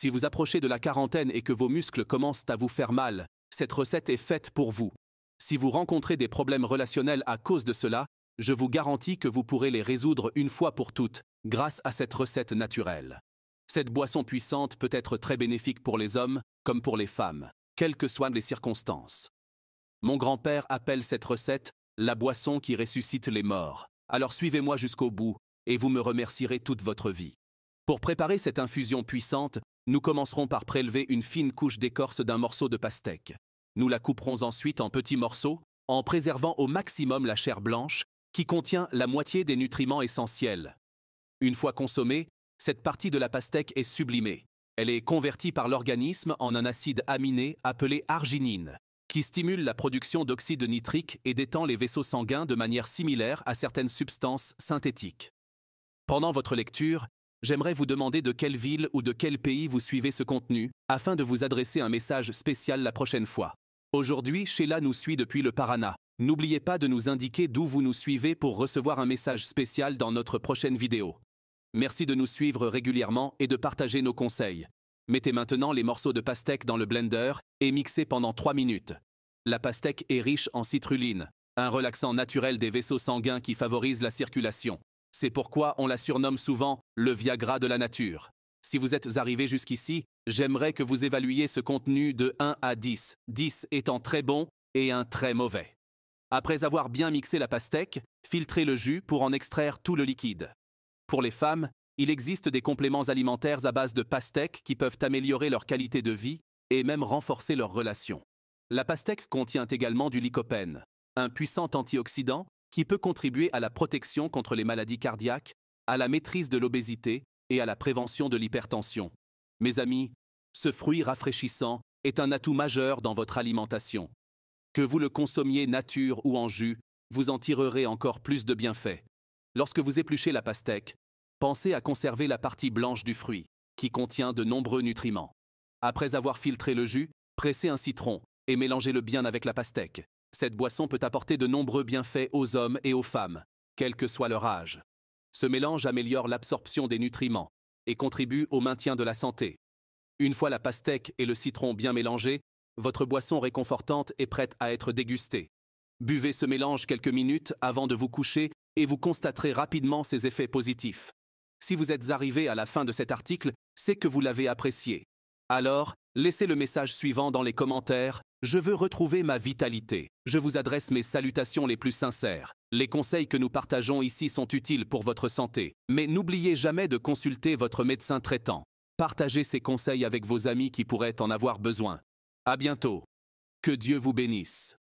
Si vous approchez de la quarantaine et que vos muscles commencent à vous faire mal, cette recette est faite pour vous. Si vous rencontrez des problèmes relationnels à cause de cela, je vous garantis que vous pourrez les résoudre une fois pour toutes, grâce à cette recette naturelle. Cette boisson puissante peut être très bénéfique pour les hommes comme pour les femmes, quelles que soient les circonstances. Mon grand-père appelle cette recette la boisson qui ressuscite les morts. Alors suivez-moi jusqu'au bout et vous me remercierez toute votre vie. Pour préparer cette infusion puissante, nous commencerons par prélever une fine couche d'écorce d'un morceau de pastèque. Nous la couperons ensuite en petits morceaux, en préservant au maximum la chair blanche, qui contient la moitié des nutriments essentiels. Une fois consommée, cette partie de la pastèque est sublimée. Elle est convertie par l'organisme en un acide aminé appelé arginine, qui stimule la production d'oxyde nitrique et détend les vaisseaux sanguins de manière similaire à certaines substances synthétiques. Pendant votre lecture, j'aimerais vous demander de quelle ville ou de quel pays vous suivez ce contenu, afin de vous adresser un message spécial la prochaine fois. Aujourd'hui, Sheila nous suit depuis le Paraná. N'oubliez pas de nous indiquer d'où vous nous suivez pour recevoir un message spécial dans notre prochaine vidéo. Merci de nous suivre régulièrement et de partager nos conseils. Mettez maintenant les morceaux de pastèque dans le blender et mixez pendant 3 minutes. La pastèque est riche en citrulline, un relaxant naturel des vaisseaux sanguins qui favorise la circulation. C'est pourquoi on la surnomme souvent le Viagra de la nature. Si vous êtes arrivé jusqu'ici, j'aimerais que vous évaluiez ce contenu de 1 à 10, 10 étant très bon et 1 très mauvais. Après avoir bien mixé la pastèque, filtrez le jus pour en extraire tout le liquide. Pour les femmes, il existe des compléments alimentaires à base de pastèque qui peuvent améliorer leur qualité de vie et même renforcer leurs relations. La pastèque contient également du lycopène, un puissant antioxydant qui peut contribuer à la protection contre les maladies cardiaques, à la maîtrise de l'obésité et à la prévention de l'hypertension. Mes amis, ce fruit rafraîchissant est un atout majeur dans votre alimentation. Que vous le consommiez nature ou en jus, vous en tirerez encore plus de bienfaits. Lorsque vous épluchez la pastèque, pensez à conserver la partie blanche du fruit, qui contient de nombreux nutriments. Après avoir filtré le jus, pressez un citron et mélangez-le bien avec la pastèque. Cette boisson peut apporter de nombreux bienfaits aux hommes et aux femmes, quel que soit leur âge. Ce mélange améliore l'absorption des nutriments et contribue au maintien de la santé. Une fois la pastèque et le citron bien mélangés, votre boisson réconfortante est prête à être dégustée. Buvez ce mélange quelques minutes avant de vous coucher et vous constaterez rapidement ses effets positifs. Si vous êtes arrivé à la fin de cet article, c'est que vous l'avez apprécié. Alors, laissez le message suivant dans les commentaires. Je veux retrouver ma vitalité. Je vous adresse mes salutations les plus sincères. Les conseils que nous partageons ici sont utiles pour votre santé, mais n'oubliez jamais de consulter votre médecin traitant. Partagez ces conseils avec vos amis qui pourraient en avoir besoin. À bientôt. Que Dieu vous bénisse.